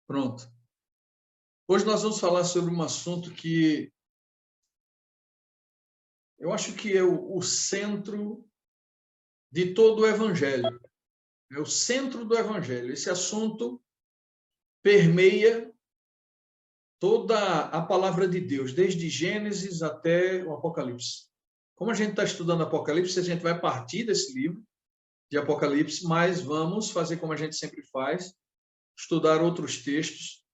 Pronto. Hoje nós vamos falar sobre um assunto que eu acho que é o centro de todo o Evangelho. É o centro do Evangelho. Esse assunto permeia toda a palavra de Deus, desde Gênesis até o Apocalipse. Como a gente está estudando Apocalipse, a gente vai partir desse livro de Apocalipse, mas vamos fazer como a gente sempre faz, estudar outros textos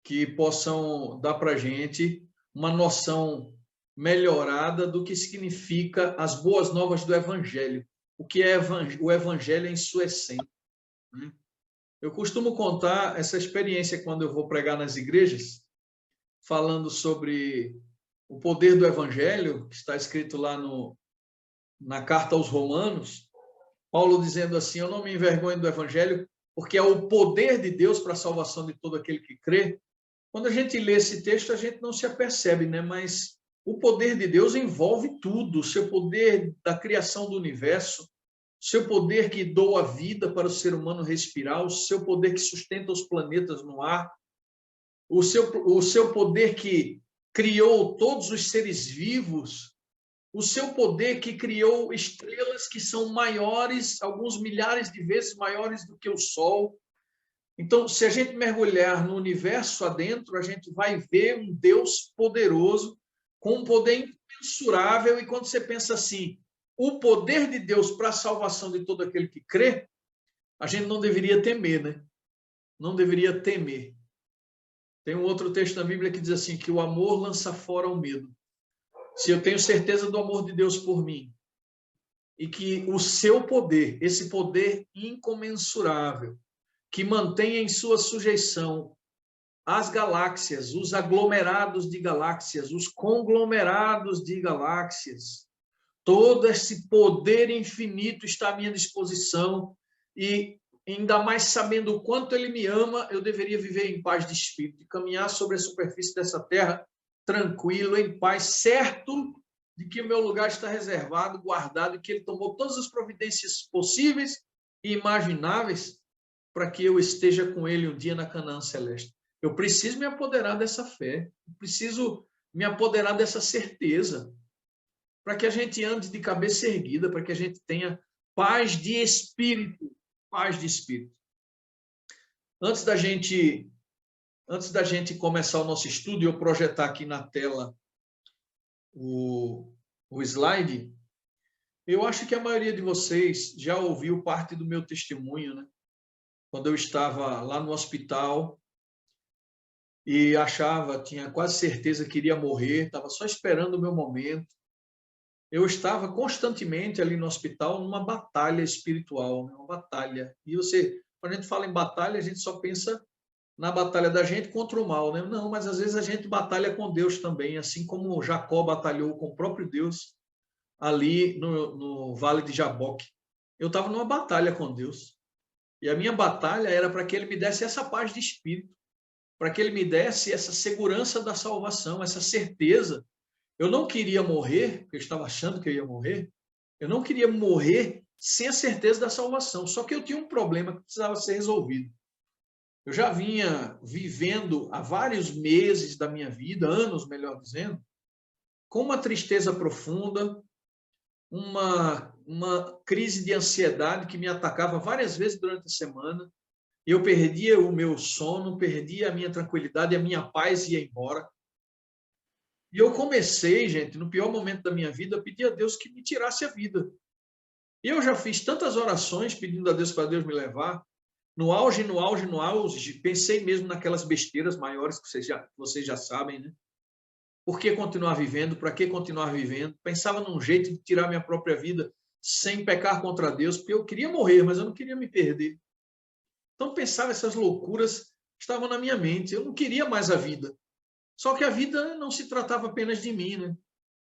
que possam dar para a gente uma noção melhorada do que significa as boas novas do Evangelho, o que é o Evangelho em sua essência. Eu costumo contar essa experiência quando eu vou pregar nas igrejas, falando sobre o poder do Evangelho, que está escrito lá na carta aos Romanos, Paulo dizendo assim: eu não me envergonho do Evangelho, porque é o poder de Deus para a salvação de todo aquele que crê. Quando a gente lê esse texto, a gente não se apercebe, né? Mas o poder de Deus envolve tudo, o seu poder da criação do universo, o seu poder que doa vida para o ser humano respirar, o seu poder que sustenta os planetas no ar, o seu poder que criou todos os seres vivos, o seu poder que criou estrelas que são maiores, alguns milhares de vezes maiores do que o Sol. Então, se a gente mergulhar no universo adentro, a gente vai ver um Deus poderoso, com um poder incomensurável, e quando você pensa assim, o poder de Deus para a salvação de todo aquele que crê, a gente não deveria temer, né? Não deveria temer. Tem um outro texto na Bíblia que diz assim, que o amor lança fora o medo. Se eu tenho certeza do amor de Deus por mim, e que o seu poder, esse poder incomensurável, que mantém em sua sujeição as galáxias, os aglomerados de galáxias, os conglomerados de galáxias, todo esse poder infinito está à minha disposição, e ainda mais sabendo o quanto ele me ama, eu deveria viver em paz de espírito e caminhar sobre a superfície dessa terra tranquilo, em paz, certo de que o meu lugar está reservado, guardado, e que ele tomou todas as providências possíveis e imagináveis para que eu esteja com ele um dia na Canaã celeste. Eu preciso me apoderar dessa fé, eu preciso me apoderar dessa certeza, para que a gente ande de cabeça erguida, para que a gente tenha paz de espírito, paz de espírito. Antes da gente começar o nosso estudo, e eu projetar aqui na tela o slide, eu acho que a maioria de vocês já ouviu parte do meu testemunho, né? Quando eu estava lá no hospital e tinha quase certeza que iria morrer, estava só esperando o meu momento. Eu estava constantemente ali no hospital numa batalha espiritual, né? Uma batalha. E quando a gente fala em batalha, a gente só pensa na batalha da gente contra o mal, né? Não, mas às vezes a gente batalha com Deus também, assim como Jacó batalhou com o próprio Deus ali no Vale de Jaboque. Eu estava numa batalha com Deus. E a minha batalha era para que ele me desse essa paz de espírito, para que ele me desse essa segurança da salvação, essa certeza. Eu não queria morrer, porque eu estava achando que eu ia morrer. Eu não queria morrer sem a certeza da salvação. Só que eu tinha um problema que precisava ser resolvido. Eu já vinha vivendo há vários meses da minha vida, anos, melhor dizendo, com uma tristeza profunda, uma crise de ansiedade que me atacava várias vezes durante a semana. Eu perdia o meu sono, perdia a minha tranquilidade, a minha paz ia embora. E eu comecei, gente, no pior momento da minha vida, a pedir a Deus que me tirasse a vida. E eu já fiz tantas orações pedindo a Deus para Deus me levar. No auge, pensei mesmo naquelas besteiras maiores que vocês já sabem, né? Por que continuar vivendo? Para que continuar vivendo? Pensava num jeito de tirar minha própria vida sem pecar contra Deus, porque eu queria morrer, mas eu não queria me perder. Então pensava, essas loucuras estavam na minha mente. Eu não queria mais a vida. Só que a vida não se tratava apenas de mim, né?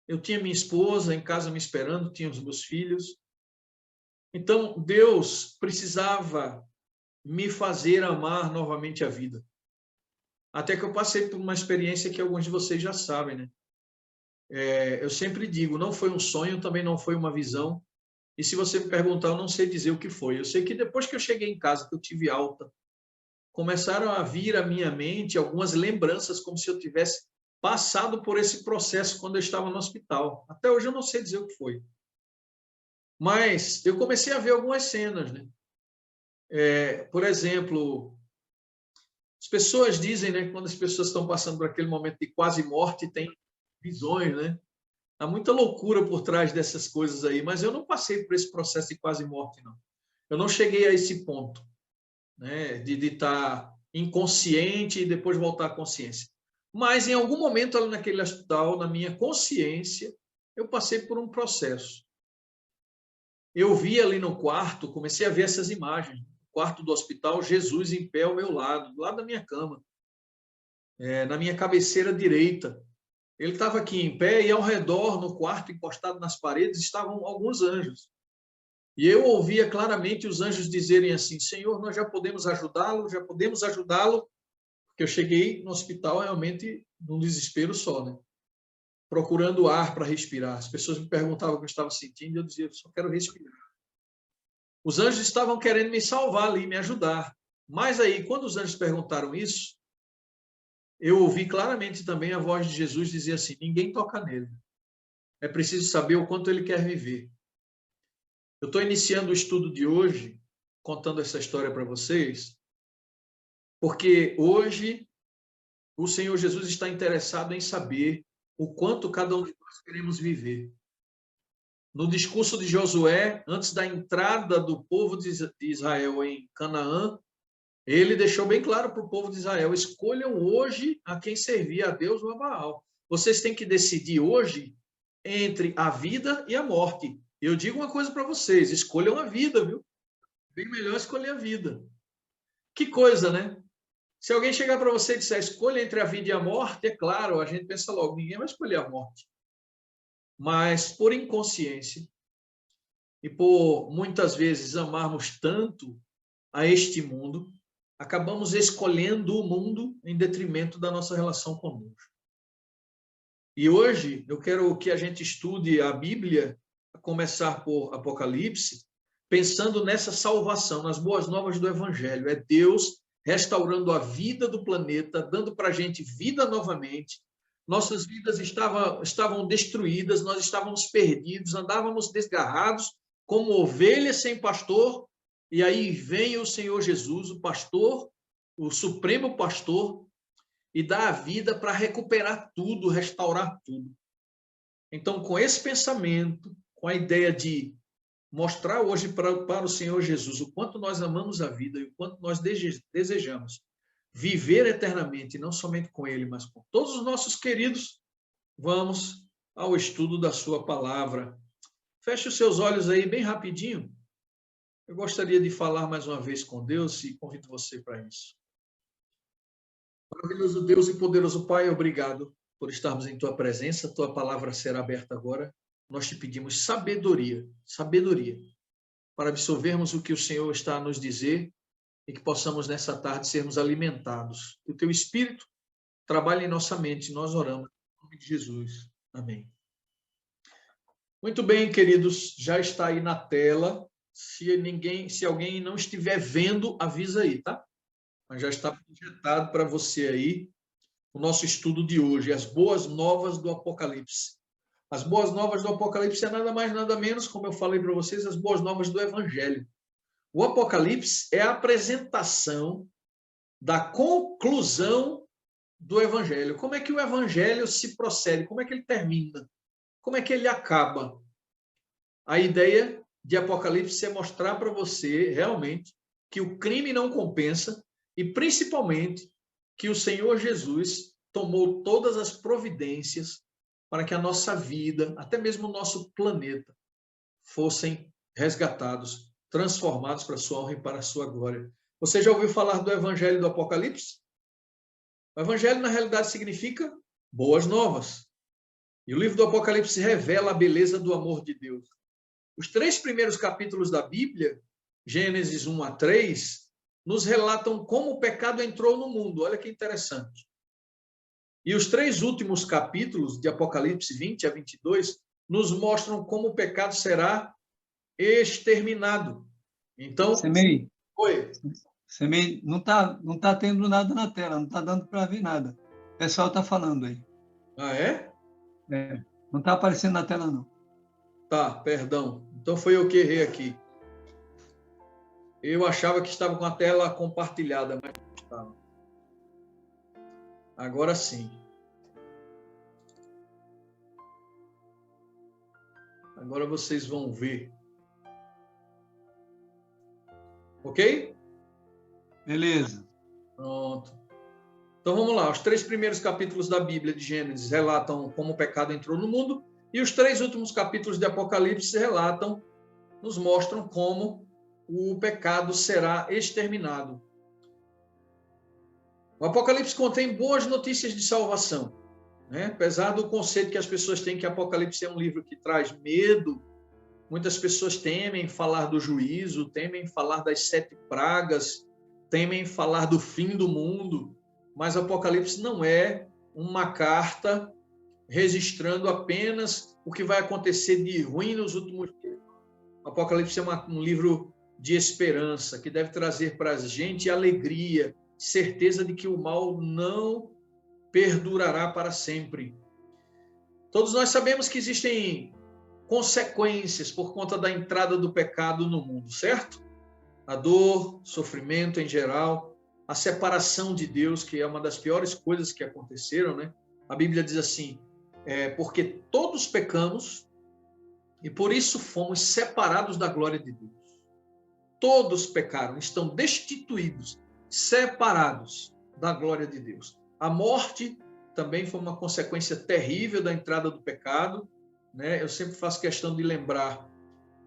Eu tinha minha esposa em casa me esperando, tinha os meus filhos. Então Deus precisava me fazer amar novamente a vida. Até que eu passei por uma experiência que alguns de vocês já sabem, né? Eu sempre digo, não foi um sonho, também não foi uma visão. E se você me perguntar, eu não sei dizer o que foi. Eu sei que depois que eu cheguei em casa, que eu tive alta, começaram a vir à minha mente algumas lembranças, como se eu tivesse passado por esse processo quando eu estava no hospital. Até hoje eu não sei dizer o que foi. Mas eu comecei a ver algumas cenas, né? Por exemplo, as pessoas dizem, né, que quando as pessoas estão passando por aquele momento de quase morte, tem visões, né? Há muita loucura por trás dessas coisas aí, mas eu não passei por esse processo de quase morte, não. Eu não cheguei a esse ponto, né, de estar inconsciente e depois voltar à consciência. Mas em algum momento ali naquele hospital, na minha consciência, eu passei por um processo. Eu vi ali no quarto, comecei a ver essas imagens. No quarto do hospital, Jesus em pé ao meu lado, do lado da minha cama, na minha cabeceira direita. Ele estava aqui em pé e ao redor, no quarto, encostado nas paredes, estavam alguns anjos. E eu ouvia claramente os anjos dizerem assim: Senhor, nós já podemos ajudá-lo, já podemos ajudá-lo. Porque eu cheguei no hospital realmente num desespero só, né? Procurando ar para respirar. As pessoas me perguntavam o que eu estava sentindo e eu dizia: eu só quero respirar. Os anjos estavam querendo me salvar ali, me ajudar. Mas aí, quando os anjos perguntaram isso, eu ouvi claramente também a voz de Jesus dizer assim: ninguém toca nele. É preciso saber o quanto ele quer viver. Eu estou iniciando o estudo de hoje, contando essa história para vocês, porque hoje o Senhor Jesus está interessado em saber o quanto cada um de nós queremos viver. No discurso de Josué, antes da entrada do povo de Israel em Canaã, ele deixou bem claro para o povo de Israel: escolham hoje a quem servir, a Deus ou a Baal. Vocês têm que decidir hoje entre a vida e a morte. Eu digo uma coisa para vocês: escolham a vida, viu? Bem melhor escolher a vida. Que coisa, né? Se alguém chegar para você e disser escolha entre a vida e a morte, é claro, a gente pensa logo, ninguém vai escolher a morte. Mas por inconsciência e por muitas vezes amarmos tanto a este mundo, acabamos escolhendo o mundo em detrimento da nossa relação conosco. E hoje eu quero que a gente estude a Bíblia, a começar por Apocalipse, pensando nessa salvação, nas boas novas do Evangelho. É Deus restaurando a vida do planeta, dando para a gente vida novamente. Nossas vidas estavam destruídas, nós estávamos perdidos, andávamos desgarrados, como ovelhas sem pastor, e aí vem o Senhor Jesus, o pastor, o supremo pastor, e dá a vida para recuperar tudo, restaurar tudo. Então, com esse pensamento, com a ideia de mostrar hoje para o Senhor Jesus o quanto nós amamos a vida e o quanto nós desejamos viver eternamente, não somente com Ele, mas com todos os nossos queridos, vamos ao estudo da sua palavra. Feche os seus olhos aí bem rapidinho. Eu gostaria de falar mais uma vez com Deus e convido você para isso. Maravilhoso Deus e poderoso Pai, obrigado por estarmos em Tua presença. Tua palavra será aberta agora. Nós te pedimos sabedoria, para absorvermos o que o Senhor está a nos dizer e que possamos nessa tarde sermos alimentados. Que o Teu Espírito trabalhe em nossa mente. Nós oramos em nome de Jesus. Amém. Muito bem, queridos, já está aí na tela. Se alguém não estiver vendo, avisa aí, tá? Mas já está projetado para você aí o nosso estudo de hoje, as boas novas do Apocalipse. As boas novas do Apocalipse é nada mais, nada menos, como eu falei para vocês, as boas novas do Evangelho. O Apocalipse é a apresentação da conclusão do Evangelho. Como é que o Evangelho se procede? Como é que ele termina? Como é que ele acaba? A ideia de Apocalipse é mostrar para você, realmente, que o crime não compensa e, principalmente, que o Senhor Jesus tomou todas as providências para que a nossa vida, até mesmo o nosso planeta, fossem resgatados, transformados para a sua honra e para a sua glória. Você já ouviu falar do Evangelho do Apocalipse? O Evangelho, na realidade, significa boas novas. E o livro do Apocalipse revela a beleza do amor de Deus. Os 3 primeiros capítulos da Bíblia, Gênesis 1 a 3, nos relatam como o pecado entrou no mundo. Olha que interessante. E os 3 últimos capítulos, de Apocalipse 20 a 22, nos mostram como o pecado será exterminado. Então, Semei, oi. Não tá tendo nada na tela, não está dando para ver nada. O pessoal está falando aí. Ah, é? É, não está aparecendo na tela, não. Tá, perdão. Então foi eu que errei aqui. Eu achava que estava com a tela compartilhada, mas não estava. Agora sim. Agora vocês vão ver. Ok? Beleza. Pronto. Então vamos lá. Os 3 primeiros capítulos da Bíblia de Gênesis relatam como o pecado entrou no mundo, e os 3 últimos capítulos de Apocalipse relatam, nos mostram como o pecado será exterminado. O Apocalipse contém boas notícias de salvação, né? Apesar do conceito que as pessoas têm que Apocalipse é um livro que traz medo, muitas pessoas temem falar do juízo, temem falar das 7 pragas, temem falar do fim do mundo, mas Apocalipse não é uma carta registrando apenas o que vai acontecer de ruim nos últimos dias. Apocalipse é um livro de esperança, que deve trazer para a gente alegria, certeza de que o mal não perdurará para sempre. Todos nós sabemos que existem consequências por conta da entrada do pecado no mundo, certo? A dor, sofrimento em geral, a separação de Deus, que é uma das piores coisas que aconteceram, né? A Bíblia diz assim, porque todos pecamos e por isso fomos separados da glória de Deus. Todos pecaram, estão destituídos, separados da glória de Deus. A morte também foi uma consequência terrível da entrada do pecado, né? Eu sempre faço questão de lembrar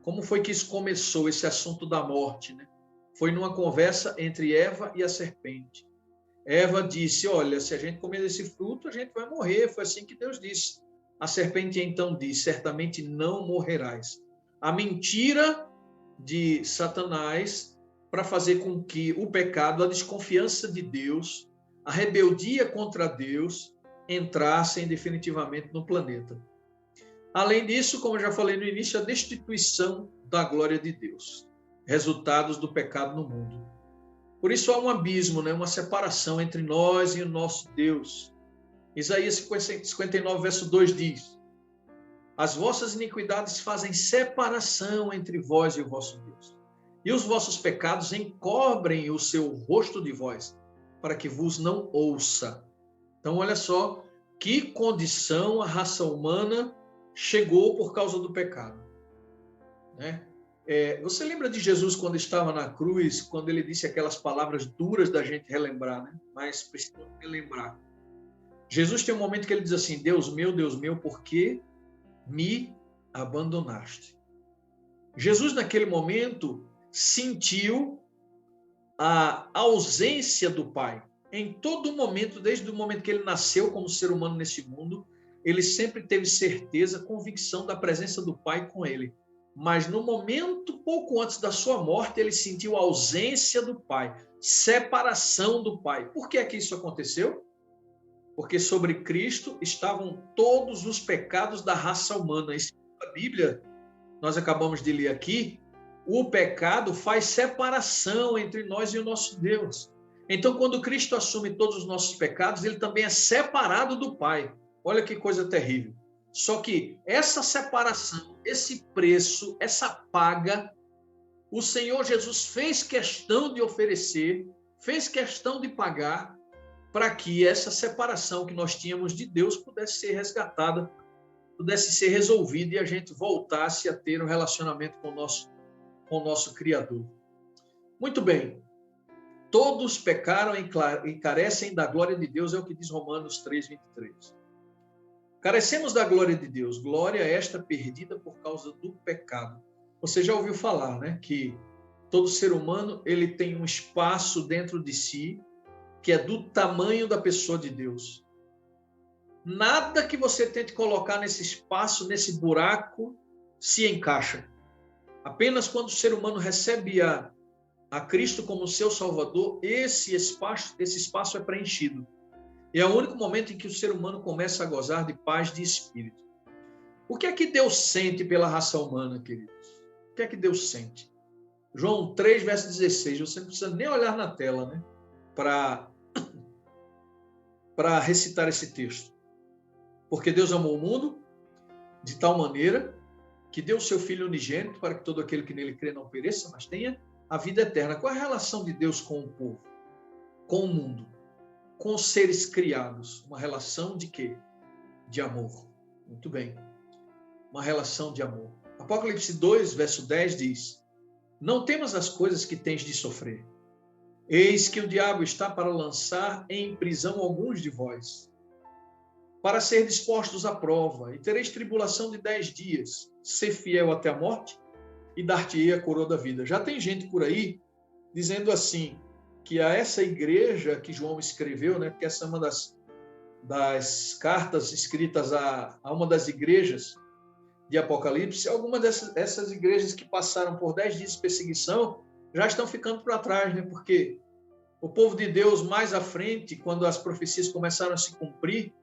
como foi que isso começou, esse assunto da morte, né? Foi numa conversa entre Eva e a serpente. Eva disse, olha, se a gente comer desse fruto, a gente vai morrer. Foi assim que Deus disse. A serpente então disse, certamente não morrerás. A mentira de Satanás para fazer com que o pecado, a desconfiança de Deus, a rebeldia contra Deus entrassem definitivamente no planeta. Além disso, como eu já falei no início, a destituição da glória de Deus, resultados do pecado no mundo. Por isso há um abismo, né? Uma separação entre nós e o nosso Deus. Isaías 59, verso 2 diz, as vossas iniquidades fazem separação entre vós e o vosso Deus. E os vossos pecados encobrem o seu rosto de vós, para que vos não ouça. Então, olha só que condição a raça humana chegou por causa do pecado, né? Você lembra de Jesus quando estava na cruz, quando ele disse aquelas palavras duras da gente relembrar, né? Mas precisa relembrar. Jesus tem um momento que ele diz assim, Deus meu, por que me abandonaste? Jesus, naquele momento, sentiu a ausência do Pai. Em todo momento, desde o momento que ele nasceu como ser humano nesse mundo, ele sempre teve certeza, convicção da presença do Pai com ele. Mas no momento, pouco antes da sua morte, ele sentiu a ausência do Pai, separação do Pai. Por que é que isso aconteceu? Porque sobre Cristo estavam todos os pecados da raça humana. Isso a Bíblia, nós acabamos de ler aqui, o pecado faz separação entre nós e o nosso Deus. Então, quando Cristo assume todos os nossos pecados, ele também é separado do Pai. Olha que coisa terrível. Só que essa separação, esse preço, essa paga, o Senhor Jesus fez questão de oferecer, fez questão de pagar, para que essa separação que nós tínhamos de Deus pudesse ser resgatada, pudesse ser resolvida e a gente voltasse a ter um relacionamento com o nosso Criador. Muito bem. Todos pecaram e carecem da glória de Deus, é o que diz Romanos 3, 23. Carecemos da glória de Deus, glória esta perdida por causa do pecado. Você já ouviu falar, né, que todo ser humano ele tem um espaço dentro de si que é do tamanho da pessoa de Deus. Nada que você tente colocar nesse espaço, nesse buraco, se encaixa. Apenas quando o ser humano recebe a Cristo como seu Salvador, esse espaço é preenchido. E é o único momento em que o ser humano começa a gozar de paz de espírito. O que é que Deus sente pela raça humana, queridos? O que é que Deus sente? João 3, verso 16. Você não precisa nem olhar na tela, né? Para recitar esse texto. Porque Deus amou o mundo de tal maneira que deu o seu Filho unigênito para que todo aquele que nele crê não pereça, mas tenha a vida eterna. Qual é a relação de Deus com o povo? Com o mundo? Com os seres criados? Uma relação de quê? De amor. Muito bem. Uma relação de amor. Apocalipse 2, verso 10 diz: não temas as coisas que tens de sofrer. Eis que o diabo está para lançar em prisão alguns de vós, para ser dispostos à prova, e tereis tribulação de 10 dias. Ser fiel até a morte, e dar-te-ei a coroa da vida. Já tem gente por aí dizendo assim, que a essa igreja que João escreveu, né, porque essa é uma das cartas escritas a uma das igrejas de Apocalipse, algumas dessas igrejas que passaram por 10 dias de perseguição já estão ficando para trás, né? Porque o povo de Deus, mais à frente, quando as profecias começaram a se cumprir,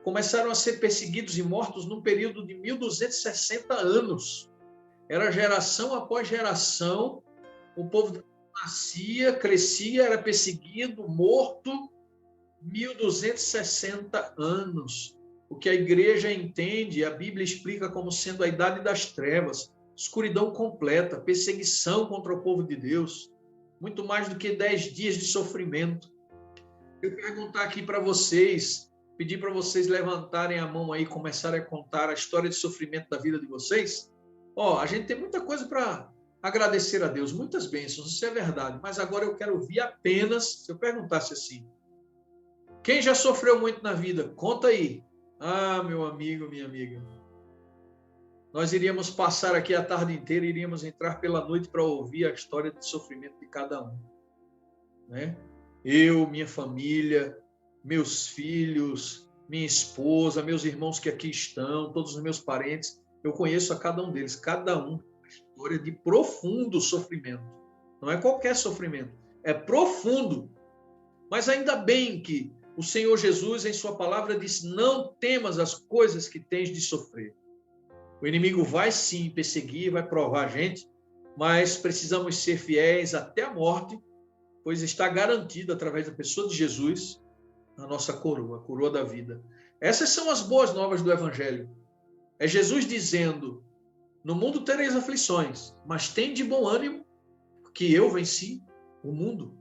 começaram a ser perseguidos e mortos num período de 1260 anos. Era geração após geração, o povo nascia, crescia, era perseguido, morto, 1260 anos. O que a igreja entende, a Bíblia explica como sendo a idade das trevas, escuridão completa, perseguição contra o povo de Deus, muito mais do que 10 dias de sofrimento. Eu quero perguntar aqui para vocês, pedir para vocês levantarem a mão aí, começarem a contar a história de sofrimento da vida de vocês. A gente tem muita coisa para agradecer a Deus, muitas bênçãos, isso é verdade, mas agora eu quero ouvir apenas, se eu perguntasse assim, quem já sofreu muito na vida? Conta aí. Ah, meu amigo, minha amiga. Nós iríamos passar aqui a tarde inteira, iríamos entrar pela noite para ouvir a história de sofrimento de cada um. Né? Eu, minha família, meus filhos, minha esposa, meus irmãos que aqui estão, todos os meus parentes, eu conheço a cada um deles, cada um uma história de profundo sofrimento. Não é qualquer sofrimento, é profundo. Mas ainda bem que o Senhor Jesus, em sua palavra, disse, não temas as coisas que tens de sofrer. O inimigo vai sim perseguir, vai provar a gente, mas precisamos ser fiéis até a morte, pois está garantido através da pessoa de Jesus a nossa coroa, a coroa da vida. Essas são as boas novas do Evangelho. É Jesus dizendo, no mundo tereis aflições, mas tem de bom ânimo, que eu venci o mundo.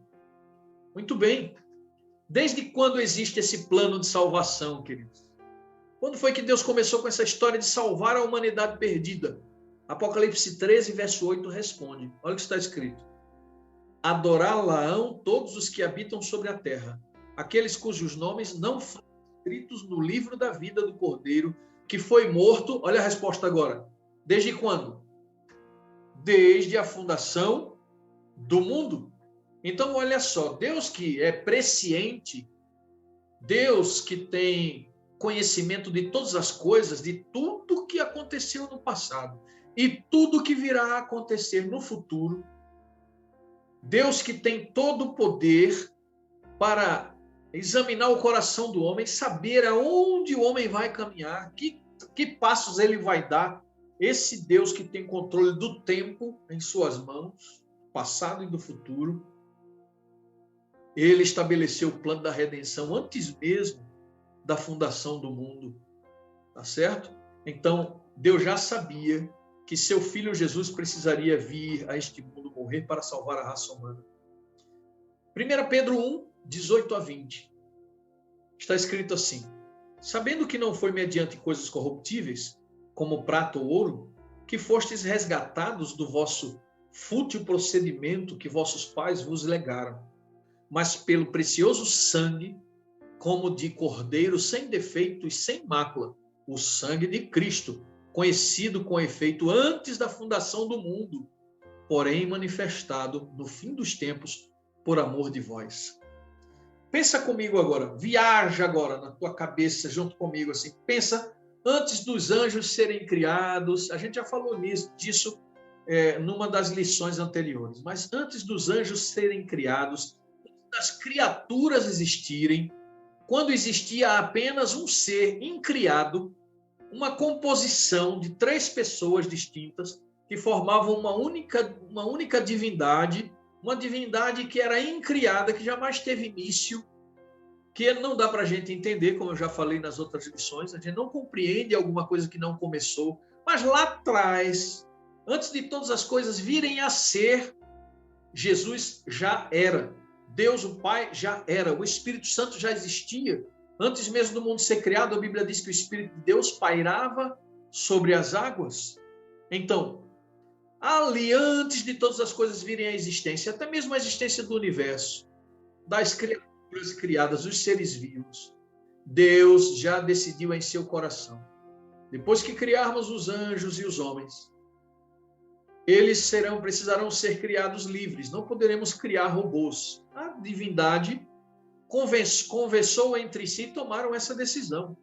Muito bem. Desde quando existe esse plano de salvação, queridos? Quando foi que Deus começou com essa história de salvar a humanidade perdida? Apocalipse 13, verso 8 responde. Olha o que está escrito. Adorá-la-ão todos os que habitam sobre a terra, aqueles cujos nomes não foram escritos no livro da vida do Cordeiro, que foi morto. Olha a resposta agora. Desde quando? Desde a fundação do mundo. Então, olha só, Deus que é presciente, Deus que tem conhecimento de todas as coisas, de tudo que aconteceu no passado e tudo que virá a acontecer no futuro, Deus que tem todo o poder para examinar o coração do homem, saber aonde o homem vai caminhar, que passos ele vai dar, esse Deus que tem controle do tempo em suas mãos, passado e do futuro, ele estabeleceu o plano da redenção antes mesmo da fundação do mundo, tá certo? Então, Deus já sabia que seu filho Jesus precisaria vir a este mundo morrer para salvar a raça humana. 1 Pedro 1, 18 a 20. Está escrito assim: sabendo que não foi mediante coisas corruptíveis, como prata ou ouro, que fostes resgatados do vosso fútil procedimento que vossos pais vos legaram, mas pelo precioso sangue, como de cordeiro sem defeito e sem mácula, o sangue de Cristo, conhecido com efeito antes da fundação do mundo, porém manifestado no fim dos tempos por amor de vós. Pensa comigo agora, viaja agora na tua cabeça junto comigo assim, pensa antes dos anjos serem criados, a gente já falou disso numa das lições anteriores, mas antes dos anjos serem criados, das criaturas existirem, quando existia apenas um ser incriado, uma composição de 3 pessoas distintas, que formavam uma única divindade, uma divindade que era incriada, que jamais teve início, que não dá para a gente entender, como eu já falei nas outras lições, a gente não compreende alguma coisa que não começou, mas lá atrás, antes de todas as coisas virem a ser, Jesus já era, Deus o Pai já era, o Espírito Santo já existia. Antes mesmo do mundo ser criado, a Bíblia diz que o Espírito de Deus pairava sobre as águas. Então, ali, antes de todas as coisas virem à existência, até mesmo a existência do universo, das criaturas criadas, os seres vivos, Deus já decidiu em seu coração. Depois que criarmos os anjos e os homens, eles precisarão ser criados livres. Não poderemos criar robôs. A divindade conversou entre si e tomaram essa decisão.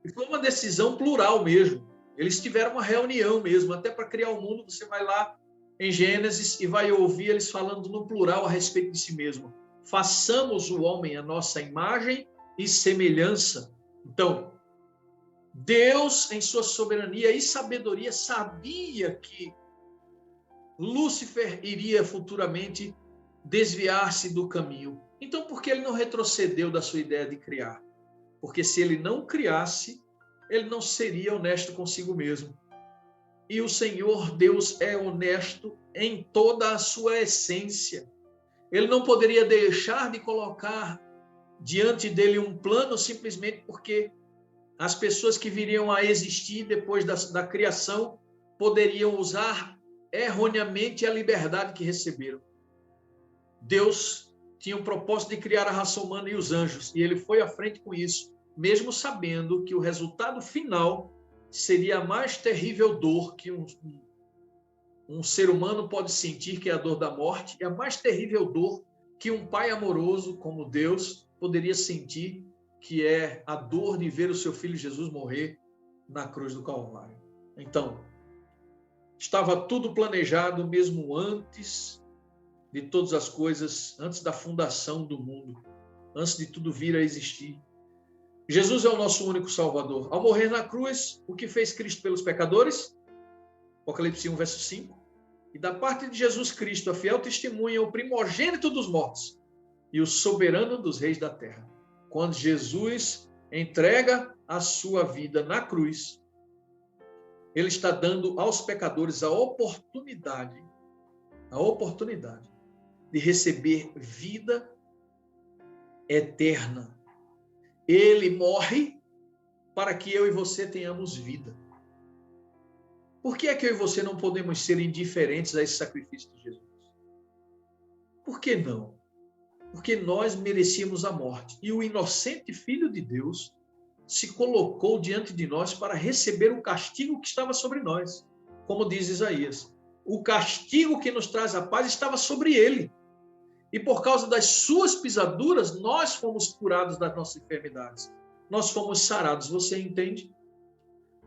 E foi uma decisão plural mesmo. Eles tiveram uma reunião mesmo, até para criar o mundo. Você vai lá em Gênesis e vai ouvir eles falando no plural a respeito de si mesmo. Façamos o homem a nossa imagem e semelhança. Então, Deus, em sua soberania e sabedoria, sabia que Lúcifer iria futuramente desviar-se do caminho. Então, por que ele não retrocedeu da sua ideia de criar? Porque se ele não criasse, ele não seria honesto consigo mesmo. E o Senhor Deus é honesto em toda a sua essência. Ele não poderia deixar de colocar diante dele um plano simplesmente porque as pessoas que viriam a existir depois da criação poderiam usar erroneamente a liberdade que receberam. Deus tinha o propósito de criar a raça humana e os anjos, e ele foi à frente com isso, mesmo sabendo que o resultado final seria a mais terrível dor que um ser humano pode sentir, que é a dor da morte, e a mais terrível dor que um pai amoroso como Deus poderia sentir, que é a dor de ver o seu filho Jesus morrer na cruz do Calvário. Então, estava tudo planejado mesmo antes de todas as coisas, antes da fundação do mundo, antes de tudo vir a existir. Jesus é o nosso único Salvador. Ao morrer na cruz, o que fez Cristo pelos pecadores? Apocalipse 1, verso 5. E da parte de Jesus Cristo, a fiel testemunha, o primogênito dos mortos e o soberano dos reis da terra. Quando Jesus entrega a sua vida na cruz, ele está dando aos pecadores a oportunidade de receber vida eterna. Ele morre para que eu e você tenhamos vida. Por que é que eu e você não podemos ser indiferentes a esse sacrifício de Jesus? Por que não? Porque nós merecíamos a morte. E o inocente Filho de Deus se colocou diante de nós para receber o castigo que estava sobre nós. Como diz Isaías, o castigo que nos traz a paz estava sobre ele. E por causa das suas pisaduras, nós fomos curados das nossas enfermidades. Nós fomos sarados, você entende?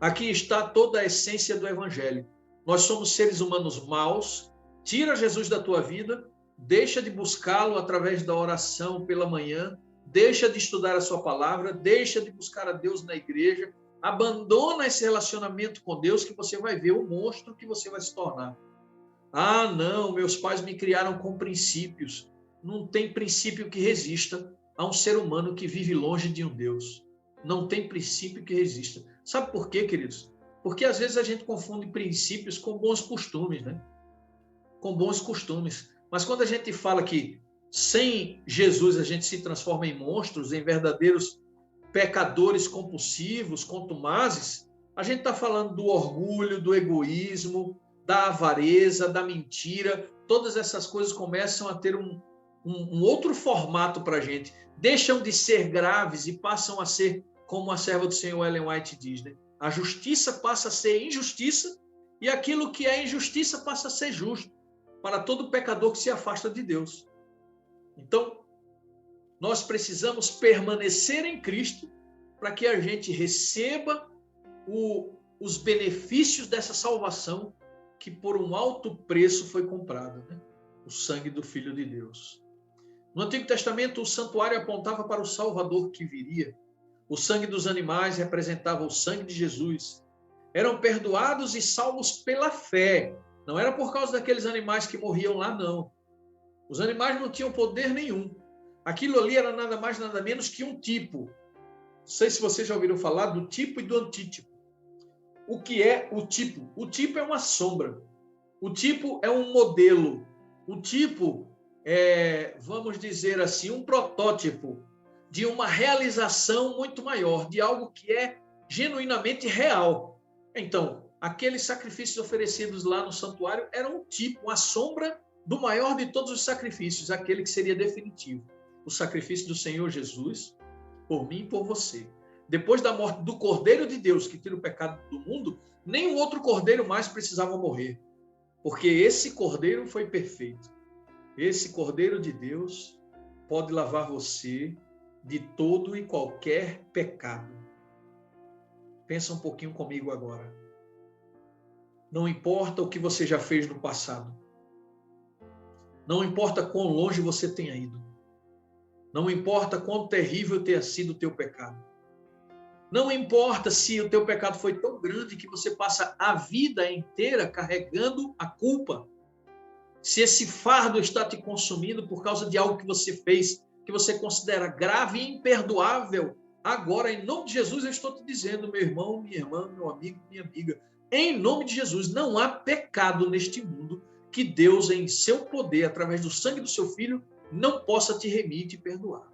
Aqui está toda a essência do Evangelho. Nós somos seres humanos maus. Tira Jesus da tua vida, deixa de buscá-lo através da oração pela manhã, deixa de estudar a sua palavra, deixa de buscar a Deus na igreja, abandona esse relacionamento com Deus que você vai ver o monstro que você vai se tornar. Ah, não, meus pais me criaram com princípios. Não tem princípio que resista a um ser humano que vive longe de um Deus. Não tem princípio que resista. Sabe por quê, queridos? Porque às vezes a gente confunde princípios com bons costumes, né? Com bons costumes. Mas quando a gente fala que sem Jesus a gente se transforma em monstros, em verdadeiros pecadores compulsivos, contumazes, a gente está falando do orgulho, do egoísmo, da avareza, da mentira. Todas essas coisas começam a ter um outro formato para a gente. Deixam de ser graves e passam a ser, como a serva do Senhor Ellen White diz, né? A justiça passa a ser injustiça e aquilo que é injustiça passa a ser justo para todo pecador que se afasta de Deus. Então, nós precisamos permanecer em Cristo para que a gente receba os benefícios dessa salvação que por um alto preço foi comprada, né? O sangue do Filho de Deus. No Antigo Testamento, o santuário apontava para o Salvador que viria. O sangue dos animais representava o sangue de Jesus. eram perdoados e salvos pela fé. Não era por causa daqueles animais que morriam lá, não. Os animais não tinham poder nenhum. Aquilo ali era nada mais, nada menos que um tipo. Não sei se vocês já ouviram falar do tipo e do antítipo. O que é o tipo? O tipo é uma sombra. O tipo é um modelo. O tipo é, vamos dizer assim, um protótipo de uma realização muito maior, de algo que é genuinamente real. Então, aqueles sacrifícios oferecidos lá no santuário eram um tipo, uma sombra do maior de todos os sacrifícios, aquele que seria definitivo. O sacrifício do Senhor Jesus, por mim e por você. Depois da morte do Cordeiro de Deus, que tira o pecado do mundo, nenhum outro cordeiro mais precisava morrer, porque esse cordeiro foi perfeito. Esse Cordeiro de Deus pode lavar você de todo e qualquer pecado. Pensa um pouquinho comigo agora. Não importa o que você já fez no passado. Não importa quão longe você tenha ido. Não importa quão terrível tenha sido o teu pecado. Não importa se o teu pecado foi tão grande que você passa a vida inteira carregando a culpa. Se esse fardo está te consumindo por causa de algo que você fez, que você considera grave e imperdoável, agora, em nome de Jesus, eu estou te dizendo, meu irmão, minha irmã, meu amigo, minha amiga, em nome de Jesus, não há pecado neste mundo que Deus, em seu poder, através do sangue do seu Filho, não possa te remir e te perdoar.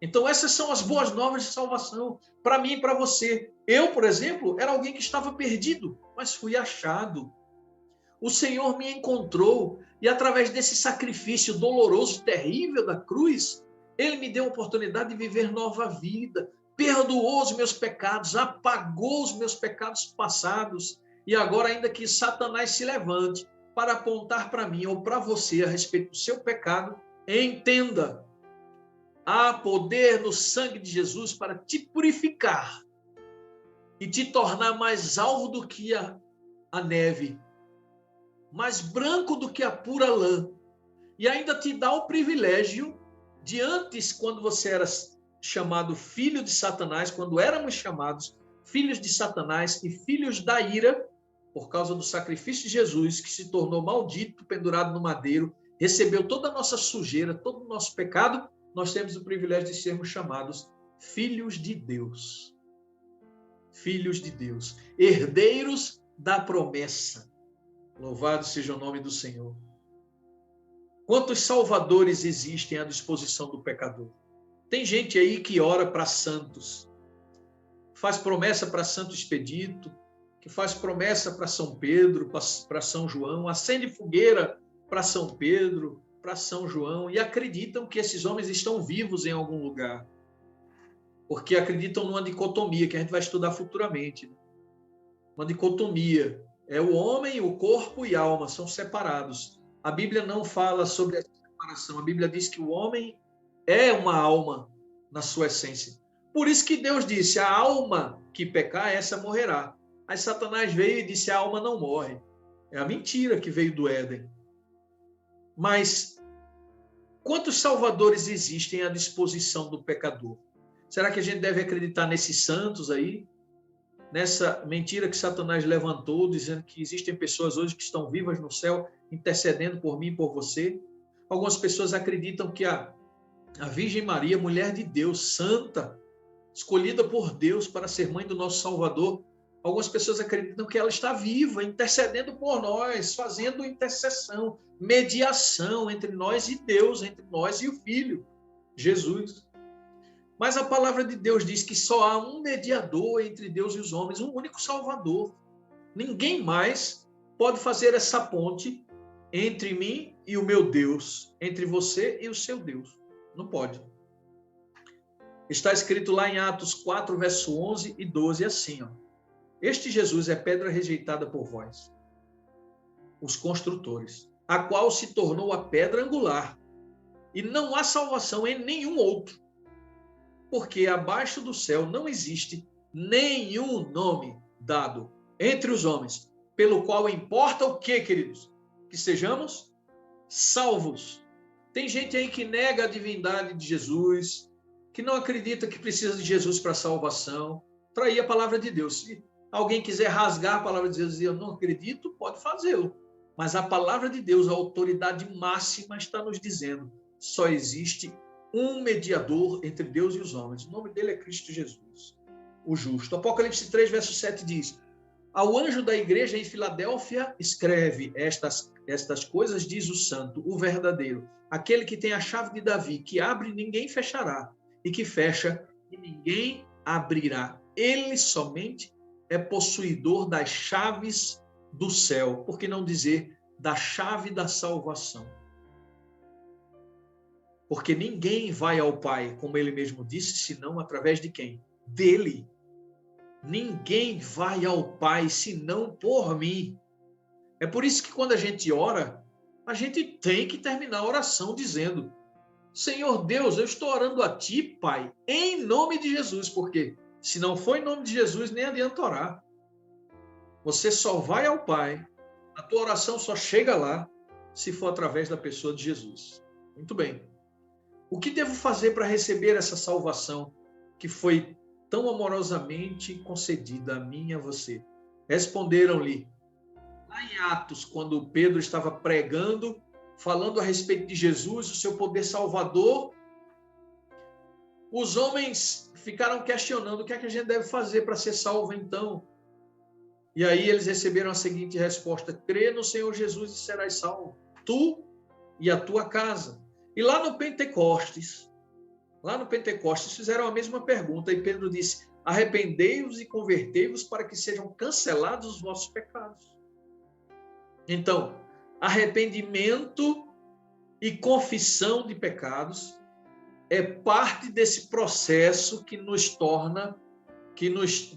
Então, essas são as boas novas de salvação, para mim e para você. Eu, por exemplo, era alguém que estava perdido, mas fui achado. O Senhor me encontrou e, através desse sacrifício doloroso, terrível da cruz, Ele me deu a oportunidade de viver nova vida, perdoou os meus pecados, apagou os meus pecados passados, e agora, ainda que Satanás se levante para apontar para mim ou para você a respeito do seu pecado, entenda, há poder no sangue de Jesus para te purificar e te tornar mais alvo do que a neve, mais branco do que a pura lã, e ainda te dá o privilégio de antes, quando você era chamado filho de Satanás, quando éramos chamados filhos de Satanás e filhos da ira, por causa do sacrifício de Jesus, que se tornou maldito, pendurado no madeiro, recebeu toda a nossa sujeira, todo o nosso pecado, nós temos o privilégio de sermos chamados filhos de Deus. Filhos de Deus, herdeiros da promessa. Louvado seja o nome do Senhor. Quantos salvadores existem à disposição do pecador? Tem gente aí que ora para santos, faz promessa para Santo Expedito, que faz promessa para São Pedro, para São João, acende fogueira para São Pedro, para São João, e acreditam que esses homens estão vivos em algum lugar, porque acreditam numa dicotomia que a gente vai estudar futuramente. Uma dicotomia. É o homem, o corpo e a alma, são separados. A Bíblia não fala sobre essa separação. A Bíblia diz que o homem é uma alma na sua essência. Por isso que Deus disse, a alma que pecar, essa morrerá. Aí Satanás veio e disse, a alma não morre. É a mentira que veio do Éden. Mas quantos salvadores existem à disposição do pecador? Será que a gente deve acreditar nesses santos aí? Nessa mentira que Satanás levantou, dizendo que existem pessoas hoje que estão vivas no céu, intercedendo por mim e por você. Algumas pessoas acreditam que a Virgem Maria, mulher de Deus, santa, escolhida por Deus para ser mãe do nosso Salvador, algumas pessoas acreditam que ela está viva, intercedendo por nós, fazendo intercessão, mediação entre nós e Deus, entre nós e o Filho, Jesus. Mas a palavra de Deus diz que só há um mediador entre Deus e os homens, um único Salvador. Ninguém mais pode fazer essa ponte entre mim e o meu Deus, entre você e o seu Deus. Não pode. Está escrito lá em Atos 4, verso 11 e 12, assim, ó. Este Jesus é pedra rejeitada por vós, os construtores, a qual se tornou a pedra angular, e não há salvação em nenhum outro, porque abaixo do céu não existe nenhum nome dado entre os homens, pelo qual importa o quê, queridos? Que sejamos salvos. Tem gente aí que nega a divindade de Jesus, que não acredita que precisa de Jesus para salvação, trair a palavra de Deus. Alguém quiser rasgar a palavra de Deus e dizer, eu não acredito, pode fazê-lo. Mas a palavra de Deus, a autoridade máxima, está nos dizendo, só existe um mediador entre Deus e os homens. O nome dele é Cristo Jesus, o justo. Apocalipse 3, verso 7 diz, ao anjo da igreja em Filadélfia, escreve estas coisas, diz o santo, o verdadeiro, aquele que tem a chave de Davi, que abre e ninguém fechará, e que fecha e ninguém abrirá. Ele somente é possuidor das chaves do céu, por que não dizer da chave da salvação? Porque ninguém vai ao Pai, como ele mesmo disse, senão através de quem? Dele. Ninguém vai ao Pai senão por mim. É por isso que quando a gente ora, a gente tem que terminar a oração dizendo, Senhor Deus, eu estou orando a Ti, Pai, em nome de Jesus, porque se não for em nome de Jesus, nem adianta orar. Você só vai ao Pai, a tua oração só chega lá, se for através da pessoa de Jesus. Muito bem. O que devo fazer para receber essa salvação que foi tão amorosamente concedida a mim e a você? Responderam-lhe, lá em Atos, quando Pedro estava pregando, falando a respeito de Jesus, o seu poder salvador, os homens ficaram questionando o que é que a gente deve fazer para ser salvo então. E aí eles receberam a seguinte resposta, crê no Senhor Jesus e serás salvo, tu e a tua casa. E lá no Pentecostes fizeram a mesma pergunta, e Pedro disse, arrependei-vos e convertei-vos para que sejam cancelados os vossos pecados. Então, arrependimento e confissão de pecados é parte desse processo que nos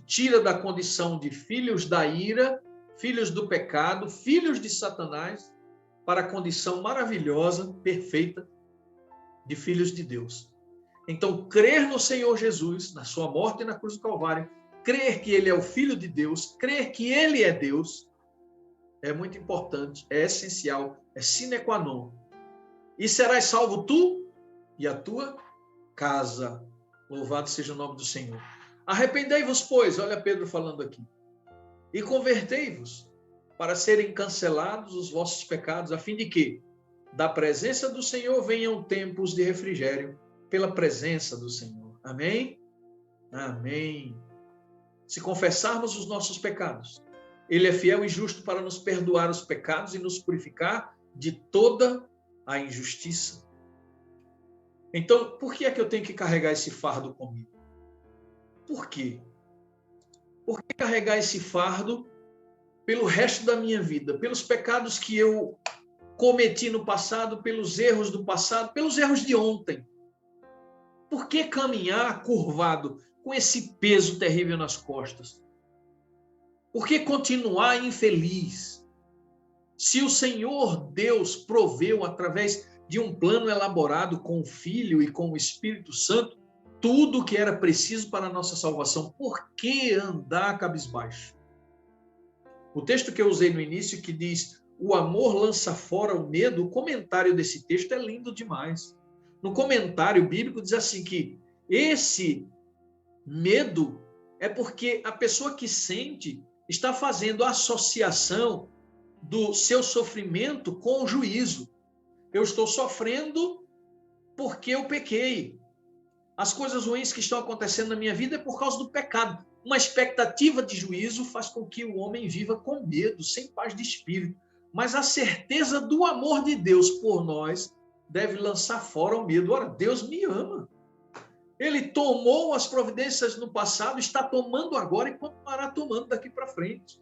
tira da condição de filhos da ira, filhos do pecado, filhos de Satanás, para a condição maravilhosa, perfeita, de filhos de Deus. Então, crer no Senhor Jesus, na sua morte e na cruz do Calvário, crer que Ele é o Filho de Deus, crer que Ele é Deus, é muito importante, é essencial, é sine qua non. E serás salvo tu e a tua casa. Louvado seja o nome do Senhor. Arrependei-vos, pois, olha Pedro falando aqui, e convertei-vos para serem cancelados os vossos pecados, a fim de que, da presença do Senhor, venham tempos de refrigério pela presença do Senhor. Amém? Amém. Se confessarmos os nossos pecados, Ele é fiel e justo para nos perdoar os pecados e nos purificar de toda a injustiça. Então, por que é que eu tenho que carregar esse fardo comigo? Por quê? Por que carregar esse fardo pelo resto da minha vida? Pelos pecados que eu cometi no passado, pelos erros do passado, pelos erros de ontem. Por que caminhar curvado com esse peso terrível nas costas? Por que continuar infeliz? Se o Senhor Deus proveu através de um plano elaborado com o Filho e com o Espírito Santo, tudo o que era preciso para a nossa salvação, por que andar cabisbaixo? O texto que eu usei no início, que diz, o amor lança fora o medo, o comentário desse texto é lindo demais. No comentário bíblico diz assim que esse medo é porque a pessoa que sente está fazendo a associação do seu sofrimento com o juízo. Eu estou sofrendo porque eu pequei. As coisas ruins que estão acontecendo na minha vida é por causa do pecado. Uma expectativa de juízo faz com que o homem viva com medo, sem paz de espírito. Mas a certeza do amor de Deus por nós deve lançar fora o medo. Ora, Deus me ama. Ele tomou as providências no passado, está tomando agora e continuará tomando daqui para frente.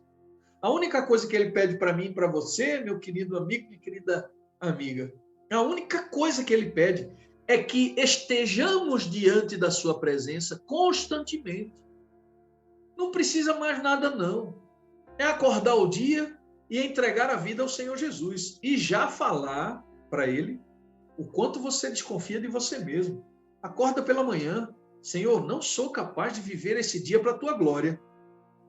A única coisa que ele pede para mim e para você, meu querido amigo, minha querida amiga, a única coisa que ele pede é que estejamos diante da sua presença constantemente. Não precisa mais nada, não. É acordar o dia e entregar a vida ao Senhor Jesus. E já falar para ele o quanto você desconfia de você mesmo. Acorda pela manhã. Senhor, não sou capaz de viver esse dia para a tua glória,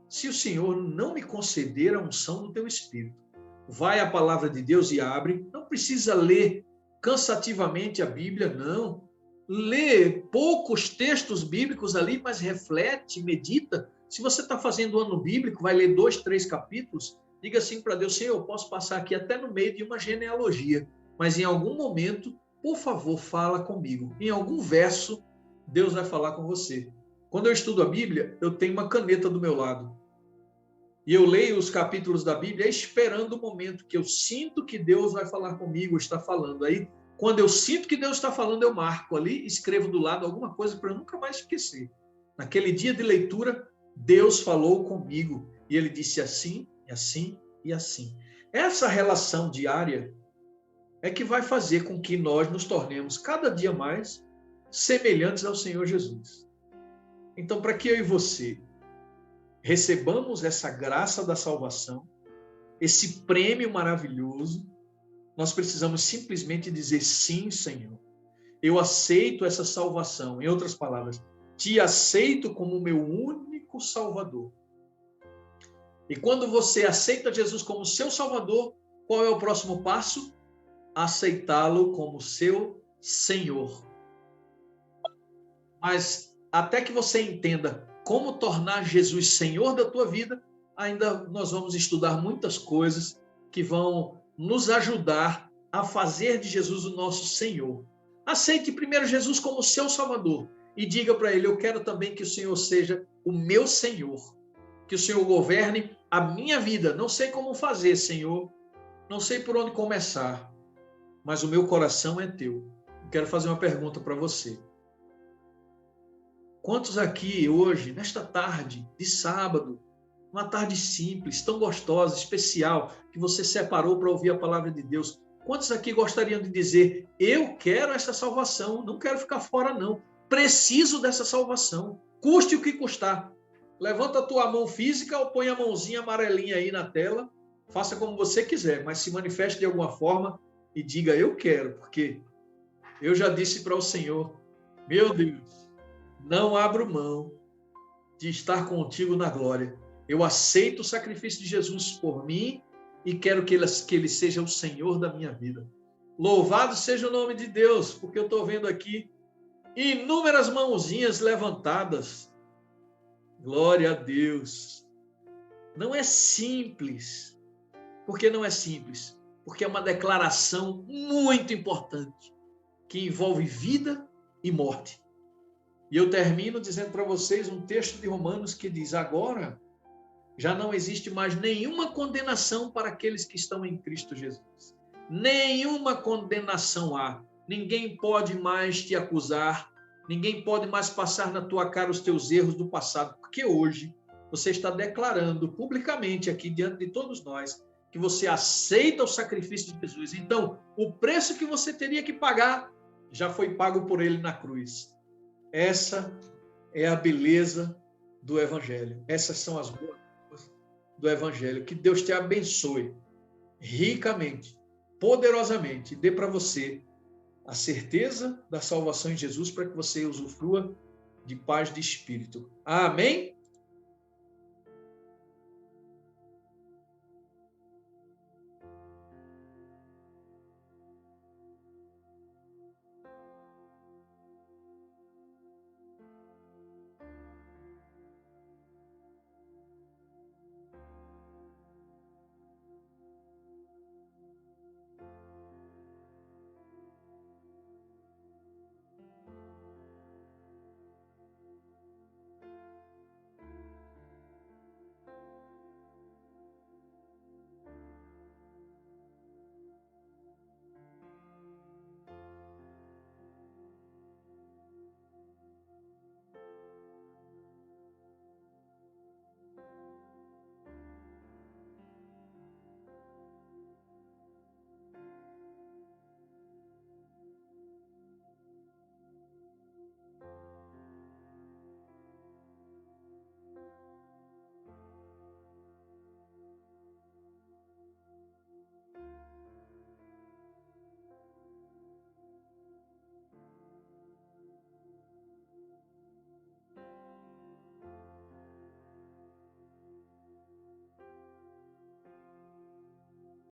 se o Senhor não me conceder a unção do teu Espírito. Vai à palavra de Deus e abre. Não precisa ler cansativamente a Bíblia, não. Lê poucos textos bíblicos ali, mas reflete, medita Se você está fazendo o ano bíblico, vai ler 2, 3 capítulos, diga assim para Deus: Senhor, eu posso passar aqui até no meio de uma genealogia, mas em algum momento, por favor, fala comigo. Em algum verso, Deus vai falar com você. Quando eu estudo a Bíblia, eu tenho uma caneta do meu lado. E eu leio os capítulos da Bíblia esperando o momento que eu sinto que Deus vai falar comigo, está falando. Aí, quando eu sinto que Deus está falando, eu marco ali, escrevo do lado alguma coisa para eu nunca mais esquecer. Naquele dia de leitura, Deus falou comigo e ele disse assim, e assim e assim. Essa relação diária é que vai fazer com que nós nos tornemos cada dia mais semelhantes ao Senhor Jesus. Então, para que eu e você recebamos essa graça da salvação, esse prêmio maravilhoso, nós precisamos simplesmente dizer: sim, Senhor, eu aceito essa salvação. Em outras palavras, te aceito como meu único Salvador. E quando você aceita Jesus como seu Salvador, qual é o próximo passo? Aceitá-lo como seu Senhor. Mas até que você entenda como tornar Jesus Senhor da tua vida, ainda nós vamos estudar muitas coisas que vão nos ajudar a fazer de Jesus o nosso Senhor. Aceite primeiro Jesus como seu Salvador e diga para ele: eu quero também que o Senhor seja o meu Senhor, que o Senhor governe a minha vida. Não sei como fazer, Senhor, não sei por onde começar, mas o meu coração é teu. Eu quero fazer uma pergunta para você. Quantos aqui hoje, nesta tarde de sábado, uma tarde simples, tão gostosa, especial, que você separou para ouvir a palavra de Deus, quantos aqui gostariam de dizer: eu quero essa salvação, não quero ficar fora não, preciso dessa salvação, custe o que custar? Levanta a tua mão física ou põe a mãozinha amarelinha aí na tela, faça como você quiser, mas se manifeste de alguma forma e diga: eu quero, porque eu já disse para o Senhor: meu Deus, não abro mão de estar contigo na glória. Eu aceito o sacrifício de Jesus por mim e quero que ele seja o Senhor da minha vida. Louvado seja o nome de Deus, porque eu estou vendo aqui inúmeras mãozinhas levantadas. Glória a Deus. Não é simples. Por que não é simples? Porque é uma declaração muito importante, que envolve vida e morte. E eu termino dizendo para vocês um texto de Romanos que diz: agora já não existe mais nenhuma condenação para aqueles que estão em Cristo Jesus. Nenhuma condenação há. Ninguém pode mais te acusar, ninguém pode mais passar na tua cara os teus erros do passado, porque hoje você está declarando publicamente aqui diante de todos nós que você aceita o sacrifício de Jesus. Então, o preço que você teria que pagar já foi pago por ele na cruz. Essa é a beleza do Evangelho. Essas são as boas novas do Evangelho. Que Deus te abençoe ricamente, poderosamente, e dê para você a certeza da salvação em Jesus, para que você usufrua de paz de espírito. Amém?